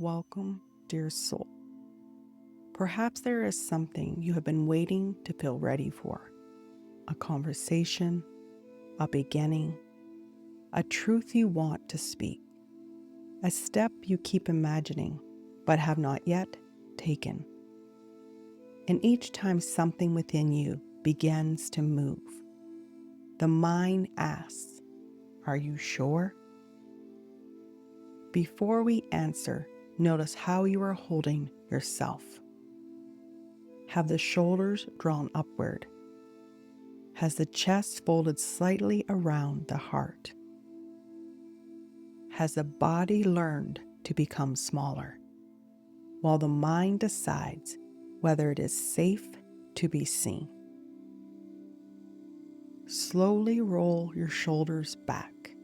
Welcome, dear soul. Perhaps there is something you have been waiting to feel ready for. A conversation, a beginning, a truth you want to speak, a step you keep imagining but have not yet taken. And each time something within you begins to move, the mind asks, "Are you sure?" Before we answer, notice how you are holding yourself. Have the shoulders drawn upward? Has the chest folded slightly around the heart? Has the body learned to become smaller, while the mind decides whether it is safe to be seen? Slowly roll your shoulders back.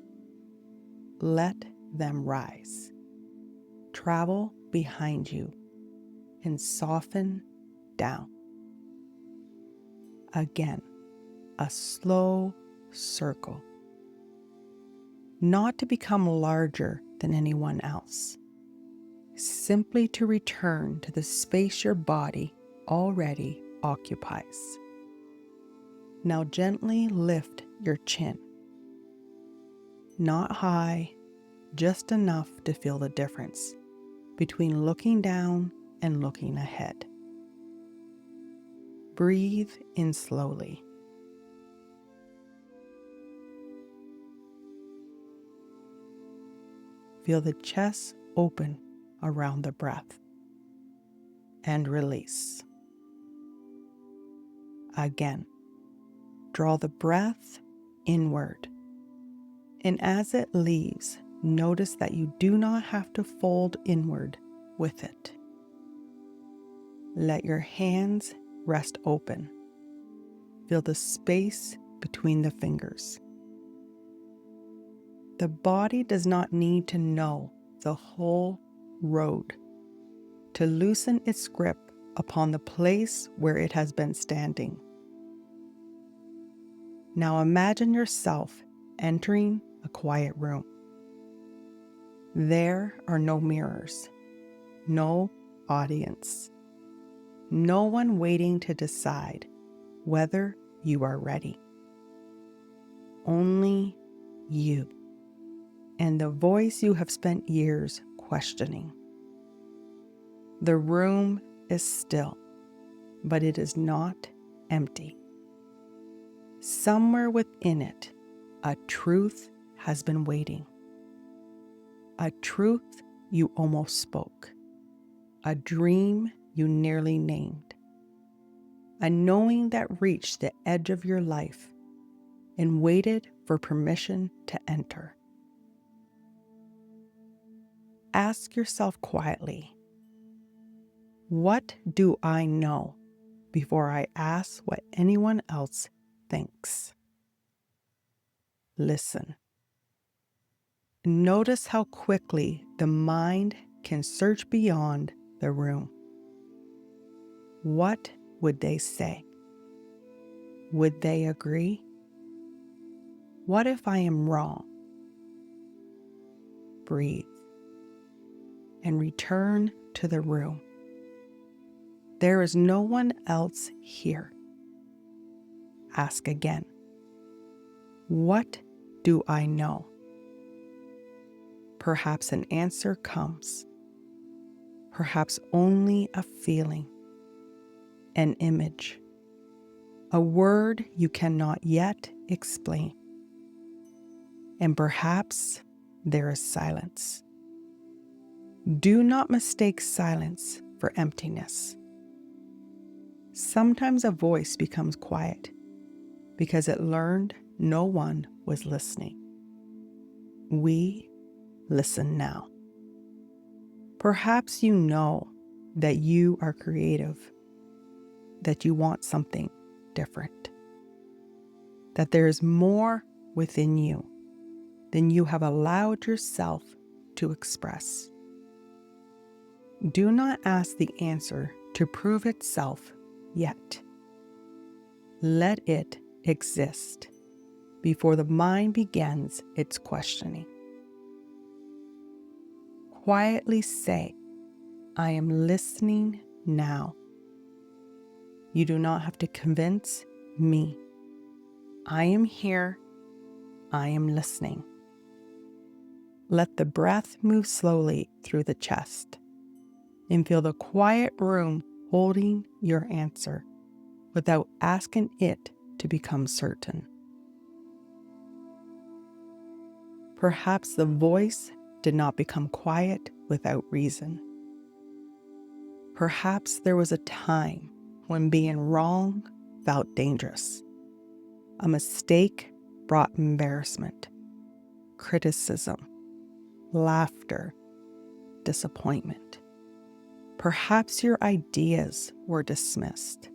Let them rise. Travel behind you and soften down. Again, a slow circle. Not to become larger than anyone else, simply to return to the space your body already occupies. Now gently lift your chin. Not high, just enough to feel the difference between looking down and looking ahead. Breathe in slowly. Feel the chest open around the breath and release. Again, draw the breath inward, and as it leaves, notice that you do not have to fold inward with it. Let your hands rest open. Feel the space between the fingers. The body does not need to know the whole road to loosen its grip upon the place where it has been standing. Now imagine yourself entering a quiet room. There are no mirrors, no audience, no one waiting to decide whether you are ready. Only you and the voice you have spent years questioning. The room is still, but it is not empty. Somewhere within it, a truth has been waiting. A truth you almost spoke. A dream you nearly named. A knowing that reached the edge of your life and waited for permission to enter. Ask yourself quietly, what do I know before I ask what anyone else thinks? Listen. Notice how quickly the mind can search beyond the room. What would they say? Would they agree? What if I am wrong? Breathe and return to the room. There is no one else here. Ask again. What do I know? Perhaps an answer comes. Perhaps only a feeling, an image, a word you cannot yet explain. And perhaps there is silence. Do not mistake silence for emptiness. Sometimes a voice becomes quiet because it learned no one was listening. We listen now. Perhaps you know that you are creative, that you want something different, that there is more within you than you have allowed yourself to express. Do not ask the answer to prove itself yet. Let it exist before the mind begins its questioning. Quietly say I am listening now. You do not have to convince me. I am here. I am listening. Let the breath move slowly through the chest and feel the quiet room holding your answer without asking it to become certain. Perhaps the voice did not become quiet without reason. Perhaps there was a time when being wrong felt dangerous. A mistake brought embarrassment, criticism, laughter, disappointment. Perhaps your ideas were dismissed.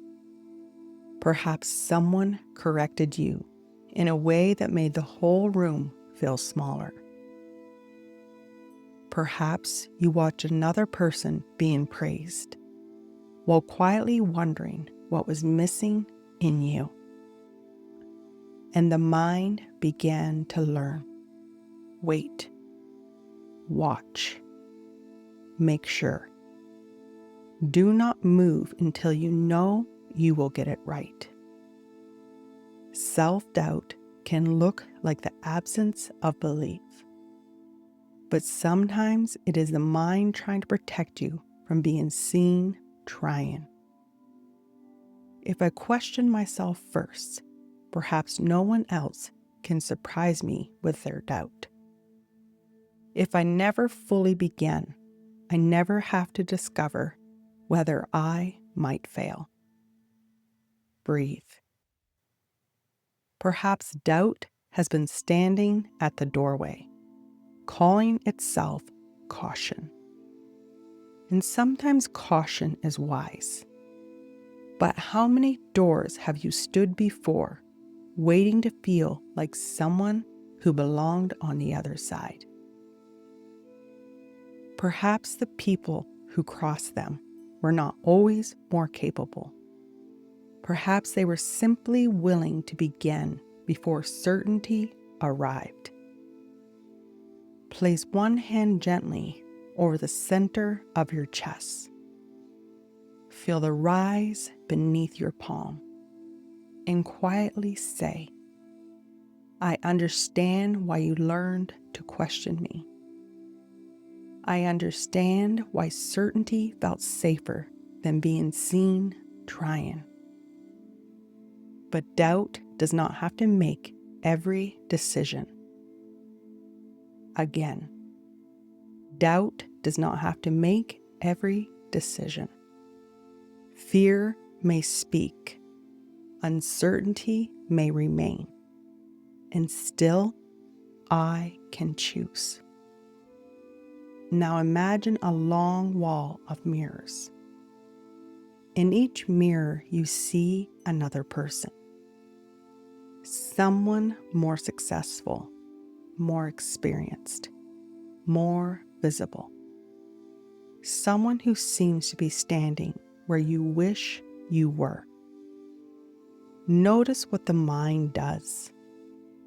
Perhaps someone corrected you in a way that made the whole room feel smaller. Perhaps you watched another person being praised while quietly wondering what was missing in you. And the mind began to learn. Wait. Watch. Make sure. Do not move until you know you will get it right. Self-doubt can look like the absence of belief, but sometimes it is the mind trying to protect you from being seen trying. If I question myself first, perhaps no one else can surprise me with their doubt. If I never fully begin, I never have to discover whether I might fail. Breathe. Perhaps doubt has been standing at the doorway, calling itself caution. And sometimes caution is wise. But how many doors have you stood before, waiting to feel like someone who belonged on the other side? Perhaps the people who crossed them were not always more capable. Perhaps they were simply willing to begin before certainty arrived. Place one hand gently over the center of your chest. Feel the rise beneath your palm and quietly say, I understand why you learned to question me. I understand why certainty felt safer than being seen trying. But doubt does not have to make every decision. Again, doubt does not have to make every decision. Fear may speak, uncertainty may remain, and still I can choose. Now imagine a long wall of mirrors. In each mirror, you see another person. Someone more successful, more experienced, more visible. Someone who seems to be standing where you wish you were. Notice what the mind does.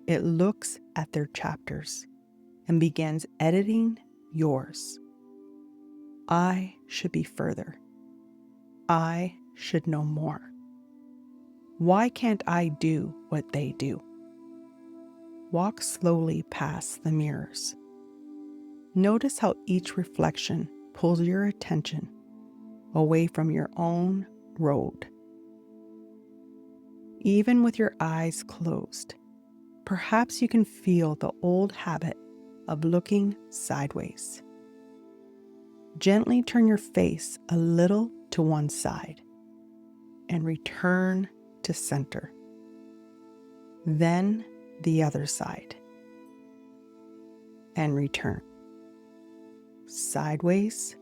It looks at their chapters and begins editing yours. I should be further. I should know more. Why can't I do what they do? Walk slowly past the mirrors. Notice how each reflection pulls your attention away from your own road. Even with your eyes closed, perhaps you can feel the old habit of looking sideways. Gently turn your face a little to one side and return to center. Then the other side and return. Sideways,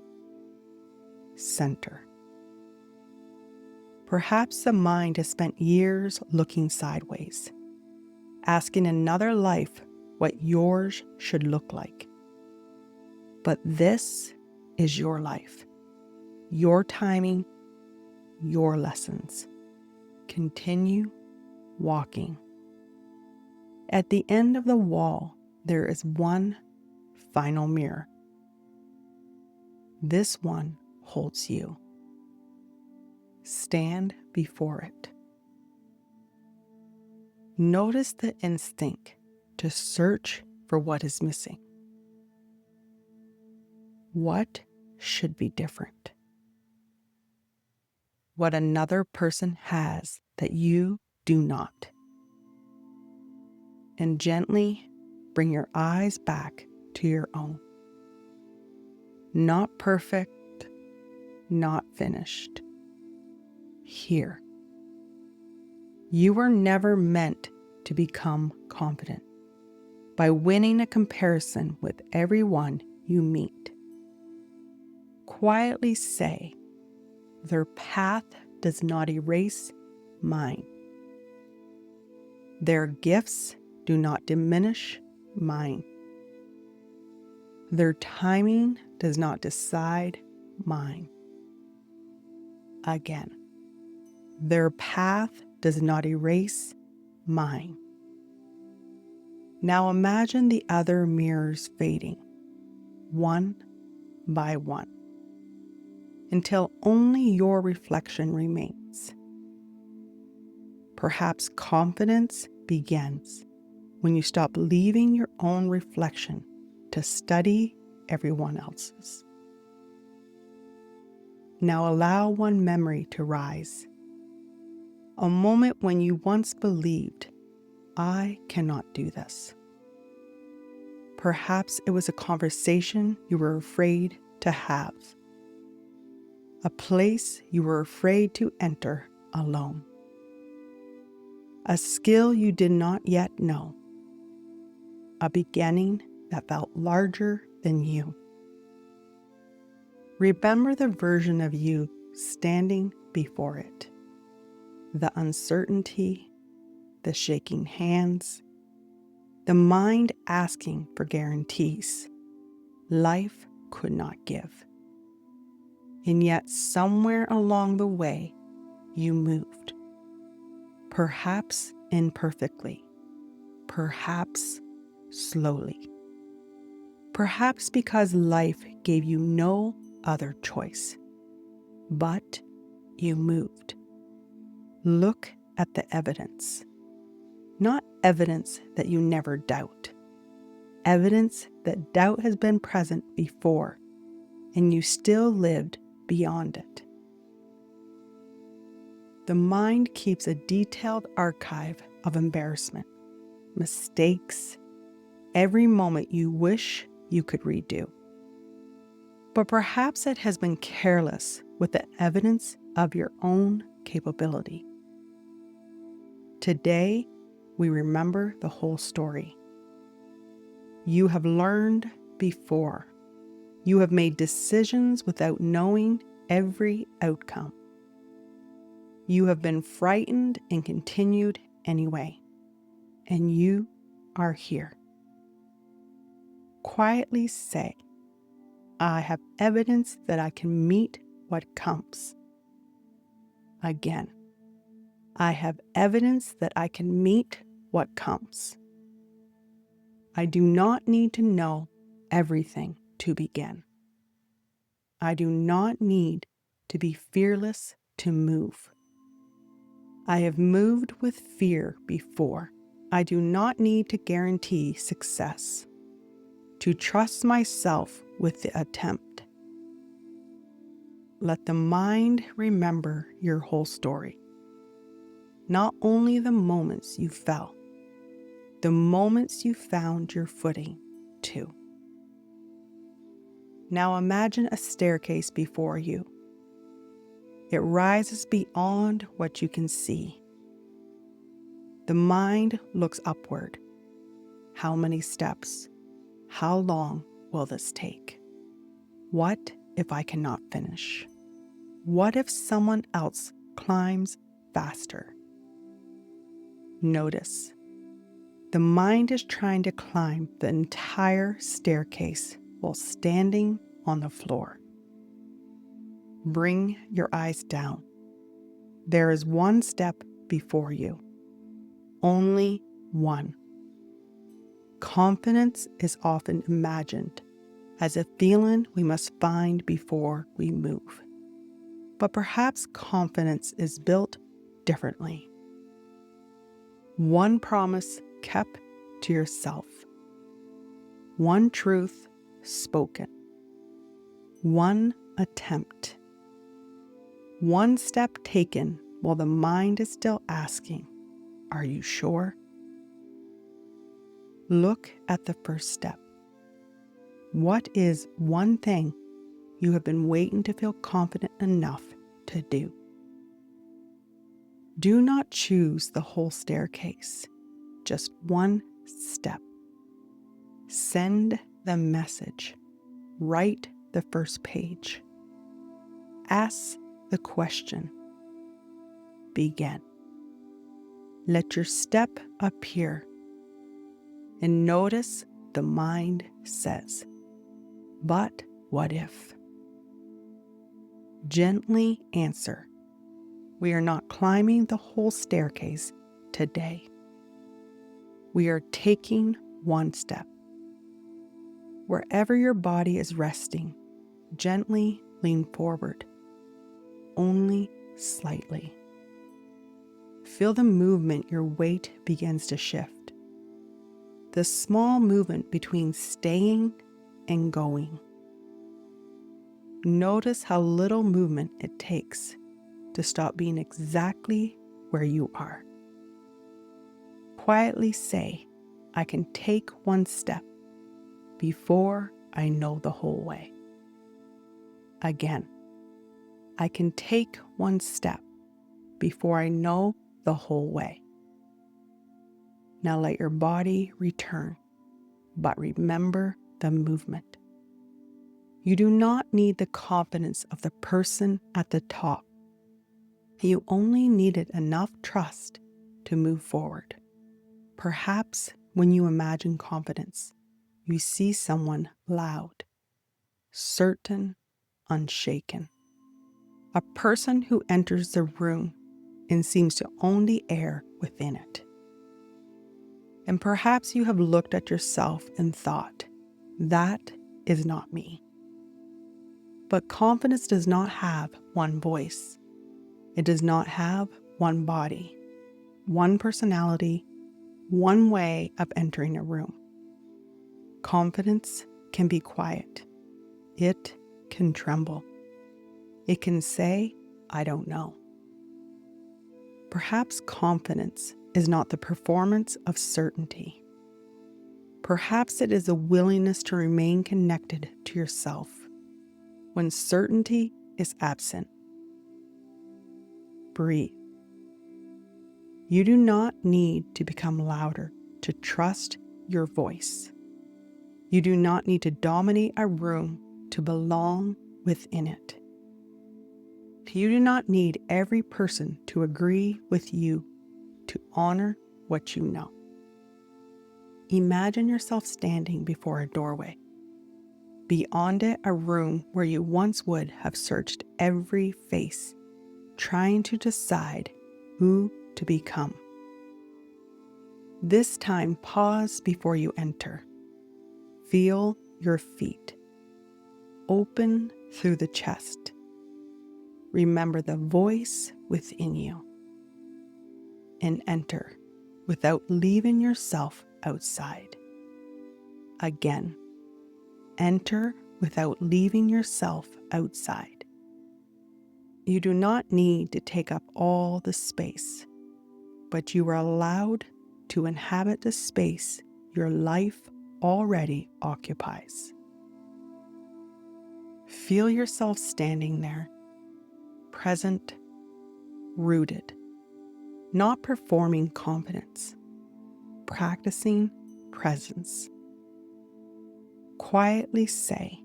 center. Perhaps the mind has spent years looking sideways, asking another life what yours should look like. But this is your life, your timing, your lessons. Continue walking. At the end of the wall, there is one final mirror. This one holds you. Stand before it. Notice the instinct to search for what is missing. What should be different? What another person has that you do not. And gently bring your eyes back to your own. Not perfect, not finished. Here. You were never meant to become confident by winning a comparison with everyone you meet. Quietly say, their path does not erase mine. Their gifts do not diminish mine. Their timing does not decide mine. Again, their path does not erase mine. Now imagine the other mirrors fading, one by one, until only your reflection remains. Perhaps confidence begins when you stop leaving your own reflection to study everyone else's. Now allow one memory to rise. A moment when you once believed, I cannot do this. Perhaps it was a conversation you were afraid to have. A place you were afraid to enter alone. A skill you did not yet know. A beginning that felt larger than you. Remember the version of you standing before it. The uncertainty, the shaking hands, the mind asking for guarantees life could not give. And yet somewhere along the way, you moved. Perhaps imperfectly, perhaps slowly. Perhaps because life gave you no other choice. But you moved. Look at the evidence. Not evidence that you never doubt. Evidence that doubt has been present before, and you still lived beyond it. The mind keeps a detailed archive of embarrassment, mistakes, every moment you wish you could redo. But perhaps it has been careless with the evidence of your own capability. Today, we remember the whole story. You have learned before. You have made decisions without knowing every outcome. You have been frightened and continued anyway. And you are here. Quietly say, I have evidence that I can meet what comes. Again, I have evidence that I can meet what comes. I do not need to know everything to begin. I do not need to be fearless to move. I have moved with fear before. I do not need to guarantee success. To trust myself with the attempt. Let the mind remember your whole story. Not only the moments you fell, the moments you found your footing too. Now imagine a staircase before you. It rises beyond what you can see. The mind looks upward. How many steps? How long will this take? What if I cannot finish? What if someone else climbs faster? Notice, the mind is trying to climb the entire staircase while standing on the floor. Bring your eyes down. There is one step before you. Only one. Confidence is often imagined as a feeling we must find before we move. But perhaps confidence is built differently. One promise kept to yourself. One truth spoken. One attempt. One step taken while the mind is still asking, "Are you sure?" Look at the first step. What is one thing you have been waiting to feel confident enough to do? Do not choose the whole staircase, just one step. Send the message. Write the first page. Ask the question. Begin. Let your step appear and notice the mind says, "But what if?" Gently answer, "We are not climbing the whole staircase today. We are taking one step." Wherever your body is resting, gently lean forward, only slightly. Feel the movement your weight begins to shift. The small movement between staying and going. Notice how little movement it takes to stop being exactly where you are. Quietly say, "I can take one step before I know the whole way." Again, "I can take one step before I know the whole way." Now let your body return, but remember the movement. You do not need the confidence of the person at the top. You only needed enough trust to move forward. Perhaps when you imagine confidence, you see someone loud, certain, unshaken. A person who enters the room and seems to own the air within it. And perhaps you have looked at yourself and thought, "That is not me." But confidence does not have one voice. It does not have one body, one personality, one way of entering a room. Confidence can be quiet. It can tremble. It can say, "I don't know." Perhaps confidence is not the performance of certainty. Perhaps it is a willingness to remain connected to yourself when certainty is absent. Breathe. You do not need to become louder to trust your voice. You do not need to dominate a room to belong within it. You do not need every person to agree with you to honor what you know. Imagine yourself standing before a doorway. Beyond it, a room where you once would have searched every face, trying to decide who to become. This time, pause before you enter. Feel your feet. Open through the chest. Remember the voice within you. And enter without leaving yourself outside. Again, enter without leaving yourself outside. You do not need to take up all the space, but you are allowed to inhabit the space your life already occupies. Feel yourself standing there, present, rooted, not performing confidence, practicing presence. Quietly say,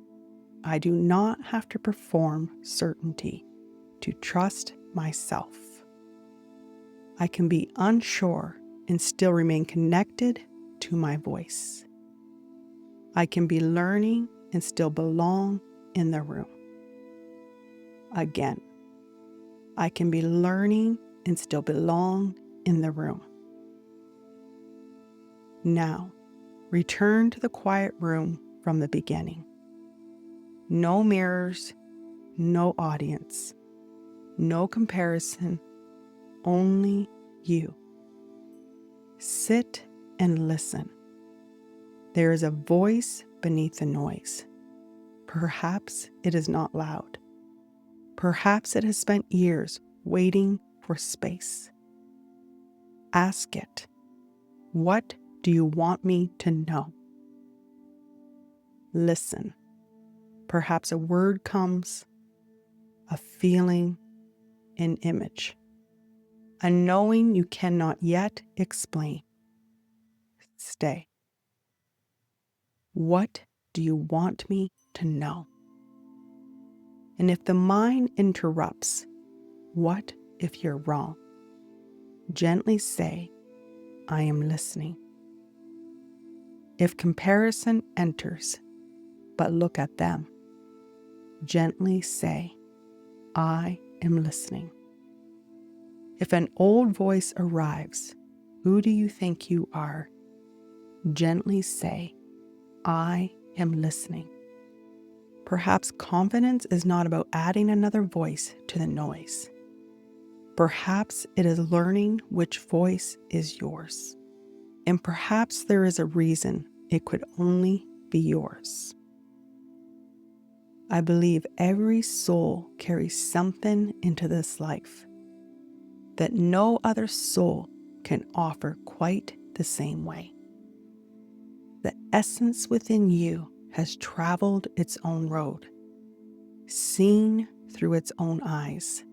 "I do not have to perform certainty to trust myself. I can be unsure and still remain connected to my voice. I can be learning and still belong in the room." Again, I can be learning and still belong in the room. Now, return to the quiet room from the beginning. No mirrors, no audience, no comparison, only you. Sit and listen. There is a voice beneath the noise. Perhaps it is not loud. Perhaps it has spent years waiting for space. Ask it, what do you want me to know? Listen. Perhaps a word comes, a feeling, an image, a knowing you cannot yet explain. Stay. What do you want me to know? And if the mind interrupts, what if you're wrong? Gently say, I am listening. If comparison enters, but look at them, gently say, I am listening. If an old voice arrives, who do you think you are? Gently say, I am listening. Perhaps confidence is not about adding another voice to the noise. Perhaps it is learning which voice is yours. And perhaps there is a reason it could only be yours. I believe every soul carries something into this life that no other soul can offer quite the same way. The essence within you has traveled its own road, seen through its own eyes,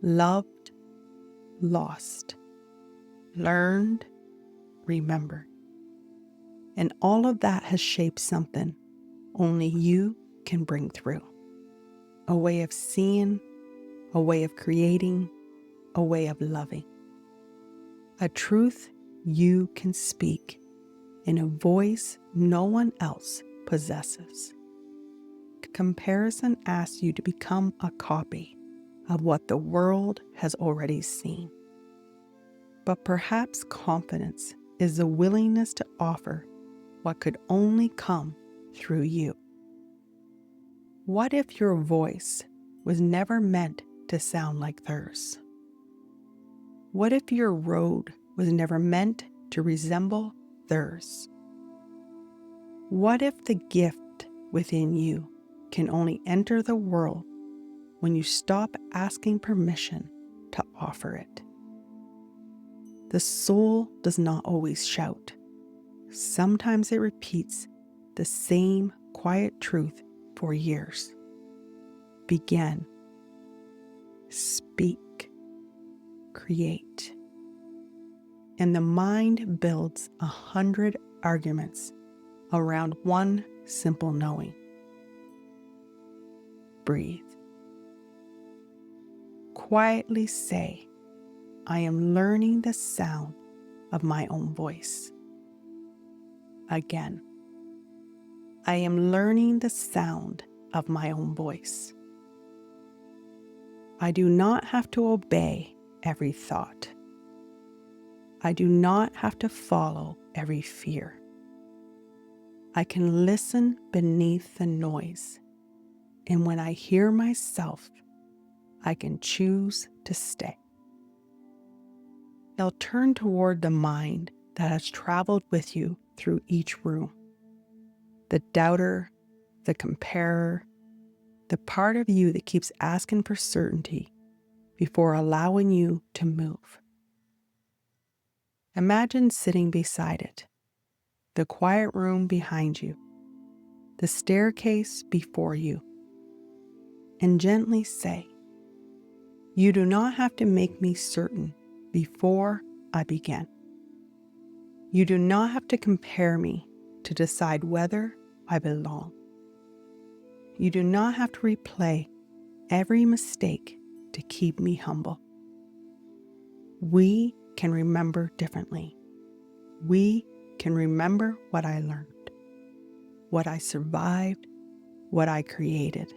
loved, lost, learned, remembered. And all of that has shaped something only you can bring through. A way of seeing, a way of creating, a way of loving. A truth you can speak in a voice no one else possesses. Comparison asks you to become a copy of what the world has already seen. But perhaps confidence is the willingness to offer what could only come through you. What if your voice was never meant to sound like theirs? What if your road was never meant to resemble theirs? What if the gift within you can only enter the world when you stop asking permission to offer it? The soul does not always shout. Sometimes it repeats the same quiet truth for years. Begin, speak, create. And the mind builds 100 arguments around one simple knowing. Breathe. Quietly say, I am learning the sound of my own voice. Again, I am learning the sound of my own voice. I do not have to obey every thought. I do not have to follow every fear. I can listen beneath the noise, and when I hear myself, I can choose to stay. Now turn toward the mind that has traveled with you through each room. The doubter, the comparer, the part of you that keeps asking for certainty before allowing you to move. Imagine sitting beside it, the quiet room behind you, the staircase before you, and gently say, you do not have to make me certain before I begin. You do not have to compare me to decide whether I belong. You do not have to replay every mistake to keep me humble. We can remember differently. We can remember what I learned, what I survived, what I created,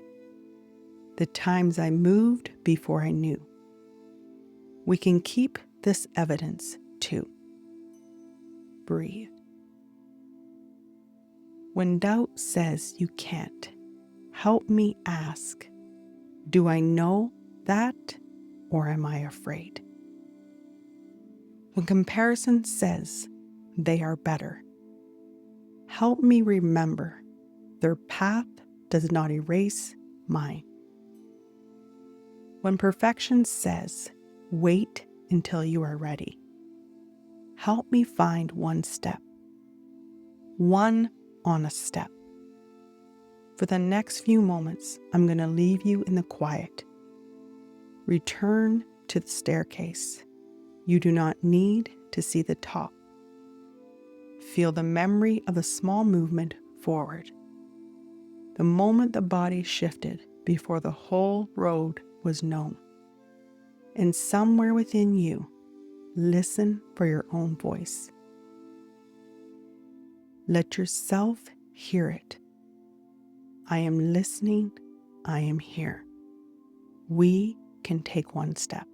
the times I moved before I knew. We can keep this evidence too. Breathe. When doubt says you can't, help me ask, do I know that, or am I afraid? When comparison says they are better, help me remember their path does not erase mine. When perfection says, wait until you are ready, help me find one step, one honest step. For the next few moments, I'm going to leave you in the quiet. Return to the staircase. You do not need to see the top. Feel the memory of a small movement forward. The moment the body shifted before the whole road was known. And somewhere within you, listen for your own voice. Let yourself hear it. I am listening. I am here. We can take one step.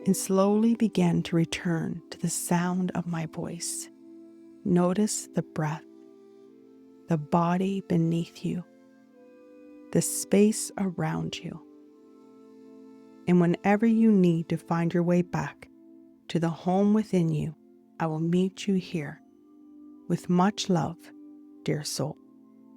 And slowly begin to return to the sound of my voice. Notice the breath, the body beneath you, the space around you. And whenever you need to find your way back to the home within you, I will meet you here. With much love, dear soul.